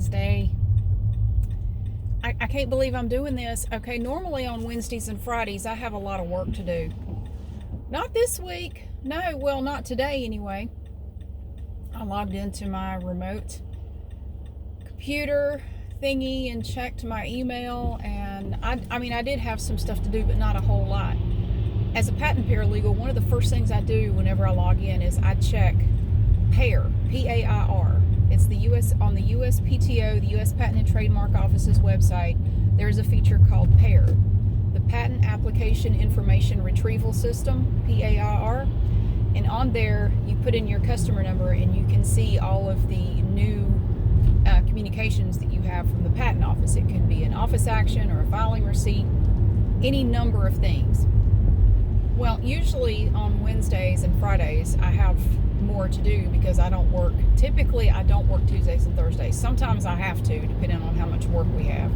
Wednesday. I can't believe I'm doing this. Okay, normally on Wednesdays and Fridays I have a lot of work to do. Not this week. No, well, not today anyway. I logged into my remote computer thingy and checked my email, and I did have some stuff to do, but not a whole lot. As a patent paralegal, one of the first things I do whenever I log in is I check PAIR, P-A-I-R. It's the on the USPTO, the U.S. Patent and Trademark Office's website. There's a feature called PAIR, the Patent Application Information Retrieval System, PAIR. And on there, you put in your customer number, and you can see all of the new communications that you have from the patent office. It can be an office action or a filing receipt, any number of things. Well, usually on Wednesdays and Fridays, I have more to do because I don't work. Typically, I don't work Tuesdays and Thursdays. Sometimes I have to, depending on how much work we have.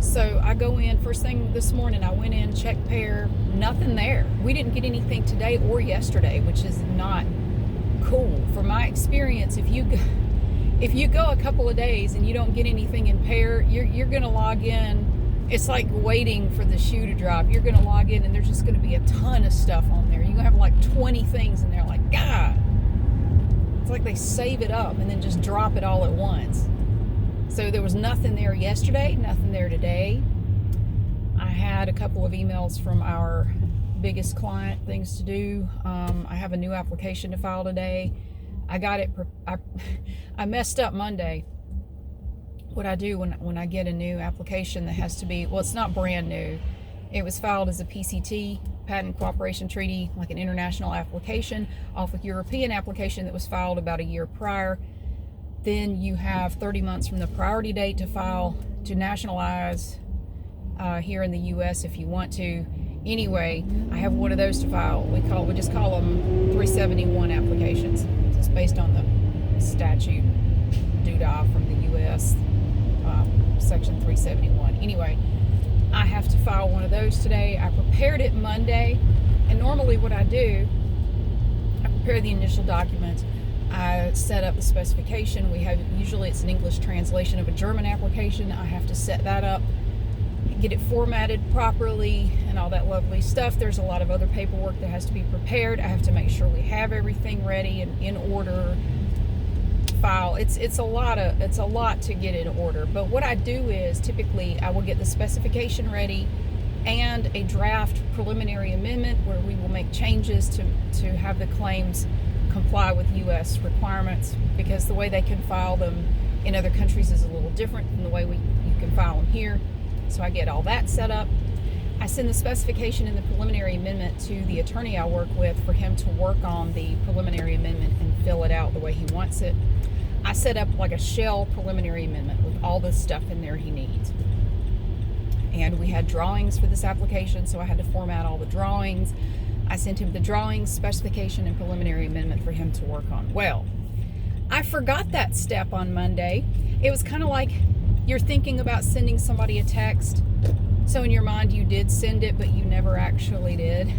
So I go in, first thing this morning, I went in, checked PAIR, nothing there. We didn't get anything today or yesterday, which is not cool. From my experience, if you go a couple of days and you don't get anything in PAIR, you're going to log in. It's like waiting for the shoe to drop. You're going to log in and there's just going to be a ton of stuff on there. You're going to have like 20 things in there. Like, God, it's like they save it up and then just drop it all at once. So there was nothing there yesterday, nothing there today. I had a couple of emails from our biggest client, things to do. I have a new application to file today. I got it. I messed up Monday. What I do when I get a new application that has to be, well, it's not brand new. It was filed as a PCT, Patent Cooperation Treaty, like an international application, off a European application that was filed about a year prior. Then you have 30 months from the priority date to file, to nationalize here in the U.S. if you want to. Anyway, I have one of those to file. We just call them 371 applications. So it's based on the statute doodah from the U.S. Section 371. Anyway, I have to file one of those today. I prepared it Monday, and normally what I do, I prepare the initial document. I set up the specification. Usually it's an English translation of a German application. I have to set that up, get it formatted properly, and all that lovely stuff. There's a lot of other paperwork that has to be prepared. I have to make sure we have everything ready and in order. File. It's a lot to get in order. But what I do is typically I will get the specification ready and a draft preliminary amendment where we will make changes to have the claims comply with U.S. requirements, because the way they can file them in other countries is a little different than the way you can file them here. So I get all that set up. I send the specification and the preliminary amendment to the attorney I work with for him to work on the preliminary amendment and fill it out the way he wants it. I set up like a shell preliminary amendment with all the stuff in there he needs. And we had drawings for this application, so I had to format all the drawings. I sent him the drawings, specification, and preliminary amendment for him to work on. Well, I forgot that step on Monday. It was kind of like you're thinking about sending somebody a text. So in your mind you did send it, but you never actually did.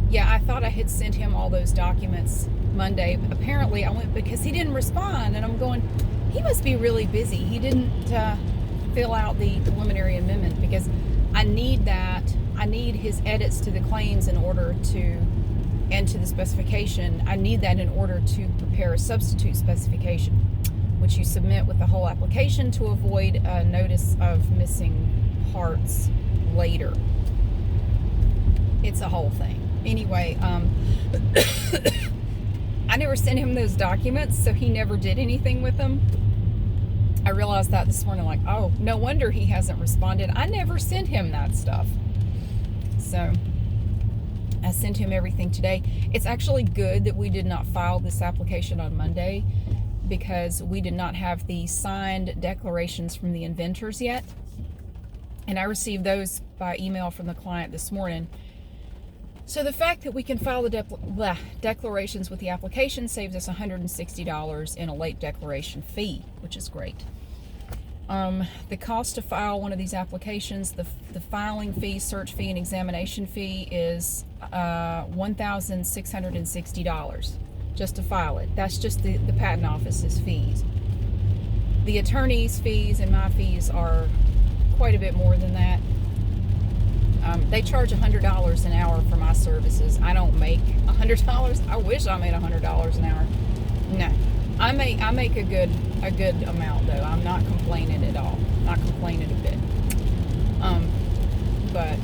Yeah, I thought I had sent him all those documents Monday. Apparently I went, because he didn't respond, and I'm going, he must be really busy. He didn't fill out the preliminary amendment, because I need that. I need his edits to the claims and to the specification. I need that in order to prepare a substitute specification, which you submit with the whole application to avoid a notice of missing parts later. It's a whole thing. Anyway, I never sent him those documents, so he never did anything with them. I realized that this morning, like, oh, no wonder he hasn't responded. I never sent him that stuff. So I sent him everything today. It's actually good that we did not file this application on Monday, because we did not have the signed declarations from the inventors yet. And I received those by email from the client this morning. So the fact that we can file the declarations with the application saves us $160 in a late declaration fee, which is great. The cost to file one of these applications, the filing fee, search fee, and examination fee is $1,660 just to file it. That's just the patent office's fees. The attorney's fees and my fees are quite a bit more than that. They charge $100 an hour for my services. I don't make $100. I wish I made $100 an hour. No, I make a good amount though. I'm not complaining at all. Not complaining a bit. But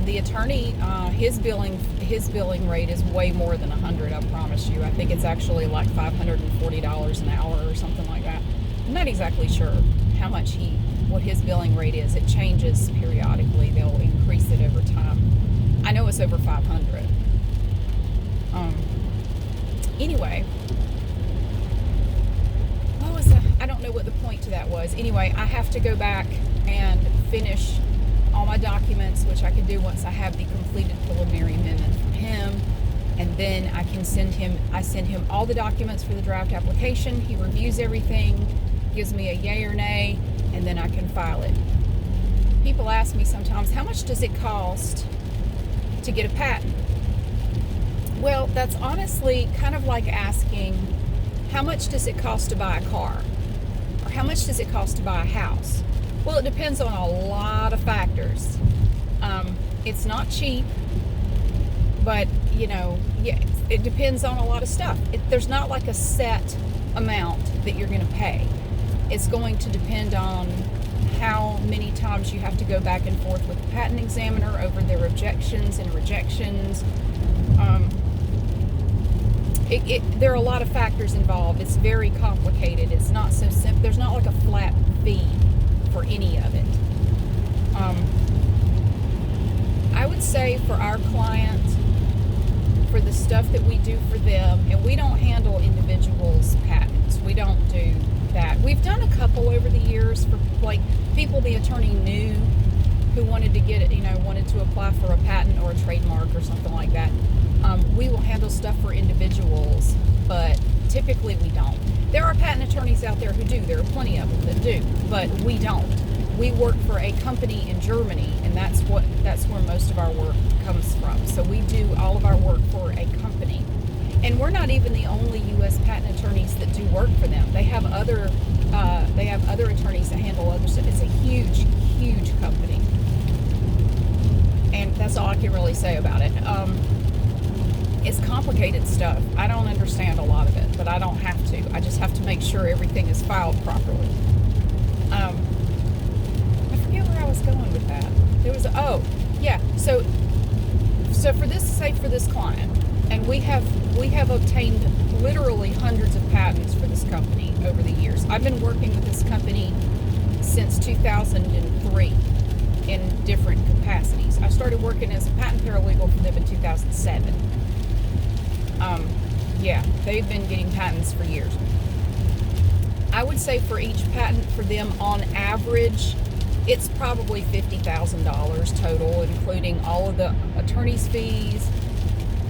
the attorney, his billing rate is way more than $100. I promise you. I think it's actually like $540 an hour or something like that. I'm not exactly sure how much what his billing rate is. It changes periodically. They'll increase it over time. I know it's over 500. Anyway, what was that? I don't know what the point to that was. Anyway, I have to go back and finish all my documents, which I can do once I have the completed preliminary amendment from him. And then I send him all the documents for the draft application. He reviews everything, gives me a yay or nay, and then I can file it. People ask me sometimes, how much does it cost to get a patent? Well, that's honestly kind of like asking, how much does it cost to buy a car? Or how much does it cost to buy a house? Well, it depends on a lot of factors. It's not cheap, but, it depends on a lot of stuff. There's not like a set amount that you're going to pay. It's going to depend on how many times you have to go back and forth with the patent examiner over their objections and rejections. There are a lot of factors involved. It's very complicated. It's not so simple. There's not like a flat fee for any of it. I would say for our client, for the stuff that we do for them, and we don't handle individuals' patents. We don't do that. We've done a couple over the years for like people the attorney knew who wanted to get it, wanted to apply for a patent or a trademark or something like that. We will handle stuff for individuals, but typically we don't. There are patent attorneys out there who do. There are plenty of them that do, but we don't. We work for a company in Germany, and that's where most of our work comes from. So we do all of our work for a company. And we're not even the only U.S. patent attorneys that do work for them. They have other attorneys that handle other stuff. It's a huge, huge company. And that's all I can really say about it. It's complicated stuff. I don't understand a lot of it, but I don't have to. I just have to make sure everything is filed properly. I forget where I was going with that. So for this client, and we have obtained literally hundreds of patents for this company over the years. I've been working with this company since 2003 in different capacities. I started working as a patent paralegal for them in 2007. They've been getting patents for years. I would say for each patent for them, on average, it's probably $50,000 total, including all of the attorney's fees,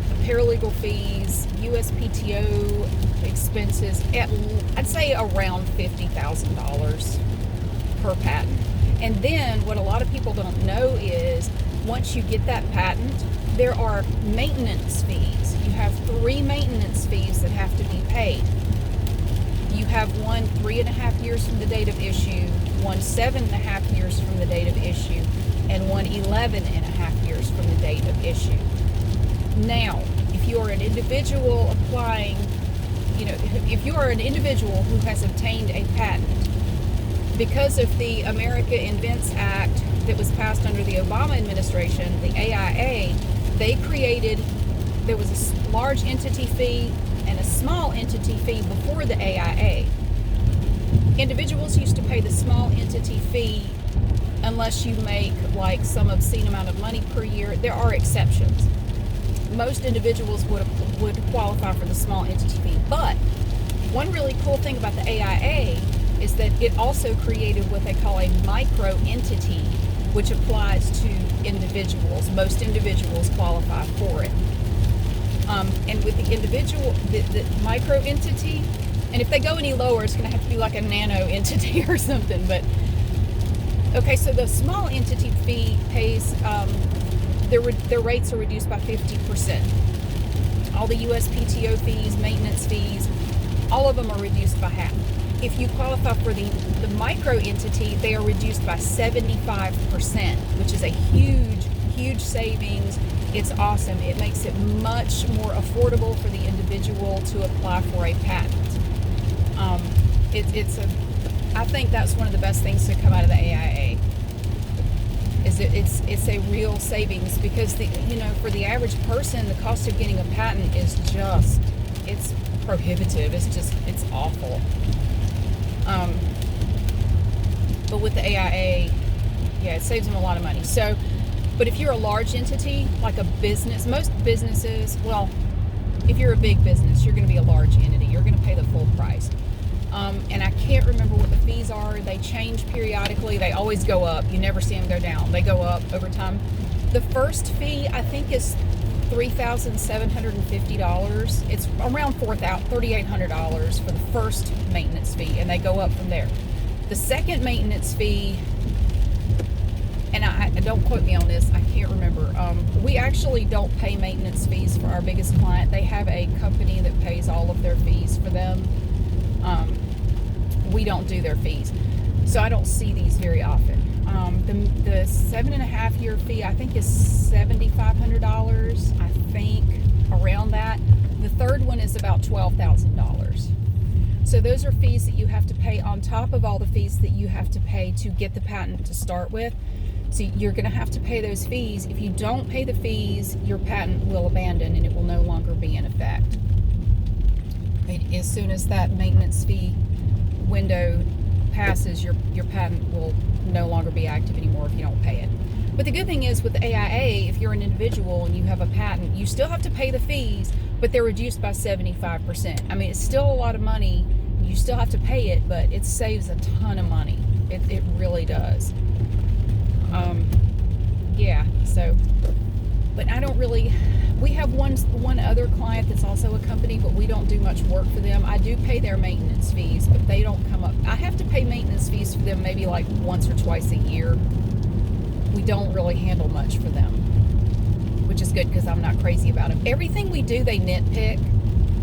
the paralegal fees, USPTO expenses. I'd say around $50,000 per patent. And then what a lot of people don't know is once you get that patent, there are maintenance fees. You have 3 maintenance fees that have to be paid. You have one 3.5 years from the date of issue, one 7.5 years from the date of issue, and one 11.5 years from the date of issue. Now, if you are an individual applying, if you are an individual who has obtained a patent, because of the America Invents Act that was passed under the Obama administration, the AIA, there was a large entity fee and a small entity fee before the AIA. Individuals used to pay the small entity fee unless you make like some obscene amount of money per year. There are exceptions. Most individuals would qualify for the small entity fee. But one really cool thing about the AIA is that it also created what they call a micro entity, which applies to individuals. Most individuals qualify for it. And with the individual, the micro entity, and if they go any lower, it's going to have to be like a nano entity or something. But okay, so the small entity fee pays, their rates are reduced by 50%. All the USPTO fees, maintenance fees, all of them are reduced by half. if you qualify for the micro entity, they are reduced by 75%, which is a huge savings. It's awesome. It makes it much more affordable for the individual to apply for a patent. I think that's one of the best things to come out of the AIA. It's a real savings, because for the average person, the cost of getting a patent is just, it's prohibitive. It's awful. But with the AIA, yeah, it saves them a lot of money. So, but if you're a large entity, like a business, most businesses, well, if you're a big business, you're going to be a large entity. You're going to pay the full price. And I can't remember what the fees are. They change periodically. They always go up. You never see them go down. They go up over time. The first fee, I think, is $3,750. It's around $3,800 for the first maintenance fee, and they go up from there. The second maintenance fee, and I don't quote me on this, I can't remember. We actually don't pay maintenance fees for our biggest client. They have a company that pays all of their fees for them. We don't do their fees, so I don't see these very often. The 7.5 year fee, I think, is $7,500. I think around that. The third one is about $12,000. So those are fees that you have to pay on top of all the fees that you have to pay to get the patent to start with. So you're going to have to pay those fees. If you don't pay the fees, your patent will abandon and it will no longer be in effect. As soon as that maintenance fee window passes, your patent will no longer be active anymore if you don't pay it. But the good thing is, with the AIA, if you're an individual and you have a patent, you still have to pay the fees, but they're reduced by 75%. I mean, it's still a lot of money. You still have to pay it, but it saves a ton of money. It really does. Yeah, so, but I don't really, we have one other client that's also a company, but we don't do much work for them. I do pay their maintenance fees, but they don't come up. I have to pay maintenance fees for them maybe like once or twice a year. We don't really handle much for them, which is good because I'm not crazy about them. Everything we do, they nitpick.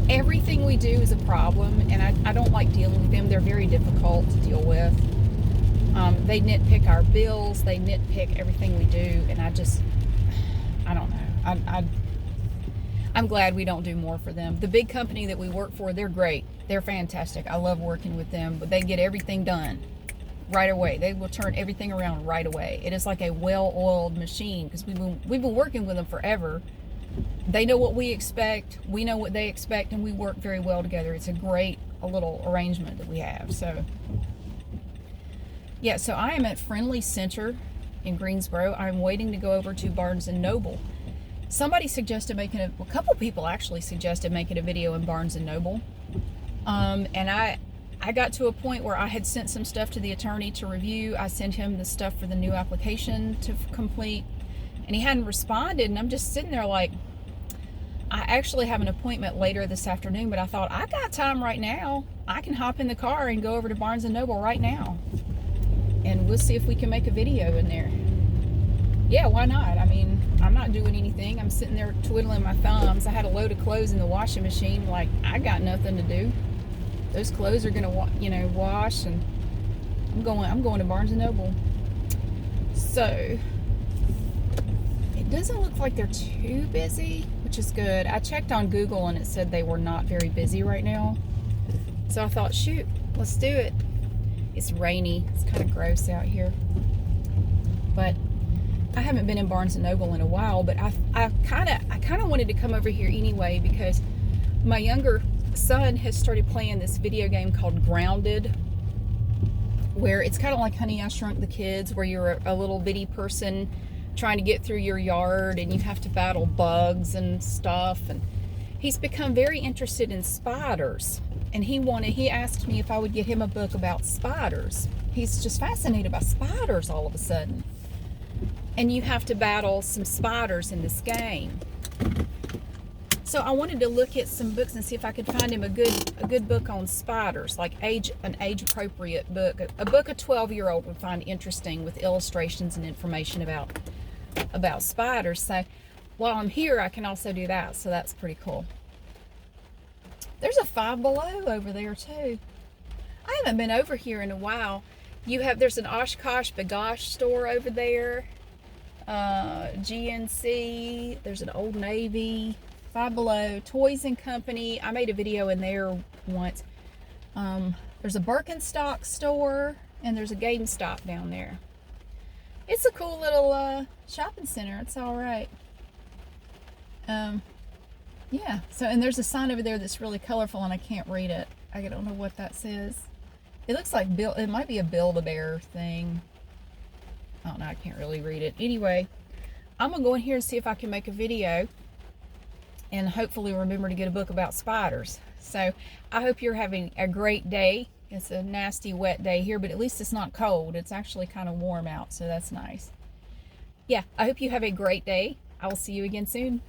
Everything we do is a problem, and I don't like dealing with them. They're very difficult to deal with. They nitpick our bills. They nitpick everything we do, and I don't know. I'm glad we don't do more for them. The big company that we work for, they're great. They're fantastic. I love working with them, but they get everything done right away. They will turn everything around right away. It is like a well-oiled machine, because we've been working with them forever. They know what we expect. We know what they expect, and we work very well together. It's a little arrangement that we have. So, yeah, so I am at Friendly Center in Greensboro. I'm waiting to go over to Barnes & Noble. Somebody suggested a couple people actually suggested making a video in Barnes & Noble. And I got to a point where I had sent some stuff to the attorney to review. I sent him the stuff for the new application to complete, and he hadn't responded. And I'm just sitting there like, I actually have an appointment later this afternoon, but I thought, I got time right now. I can hop in the car and go over to Barnes & Noble right now, and we'll see if we can make a video in there. Yeah, why not? I mean, I'm not doing anything. I'm sitting there twiddling my thumbs. I had a load of clothes in the washing machine. Like, I got nothing to do. Those clothes are gonna, wash, and I'm going to Barnes & Noble. So it doesn't look like they're too busy, which is good. I checked on Google and it said they were not very busy right now. So I thought, shoot, let's do it. It's rainy. It's kind of gross out here. But I haven't been in Barnes & Noble in a while, but I kind of wanted to come over here anyway, because my younger son has started playing this video game called Grounded, where it's kind of like Honey, I Shrunk the Kids, where you're a little bitty person trying to get through your yard and you have to battle bugs and stuff. And he's become very interested in spiders, and he asked me if I would get him a book about spiders. He's just fascinated by spiders all of a sudden. And you have to battle some spiders in this game. So I wanted to look at some books and see if I could find him a good book on spiders, like an age-appropriate book. A book a 12-year-old would find interesting, with illustrations and information about spiders. So while I'm here, I can also do that. So that's pretty cool. There's a Five Below over there too. I haven't been over here in a while. There's an Oshkosh Bagosh store over there. GNC. There's an Old Navy. Five Below. Toys and Company. I made a video in there once. There's a Birkenstock store. And there's a GameStop down there. It's a cool little shopping center. It's all right. Yeah. So, and there's a sign over there that's really colorful, and I can't read it. I don't know what that says. It looks like it might be a Build-A-Bear thing. I don't know. I can't really read it. Anyway, I'm gonna go in here and see if I can make a video, and hopefully remember to get a book about spiders. So I hope you're having a great day. It's a nasty wet day here, but at least it's not cold. It's actually kind of warm out, so that's nice. Yeah, I hope you have a great day. I will see you again soon.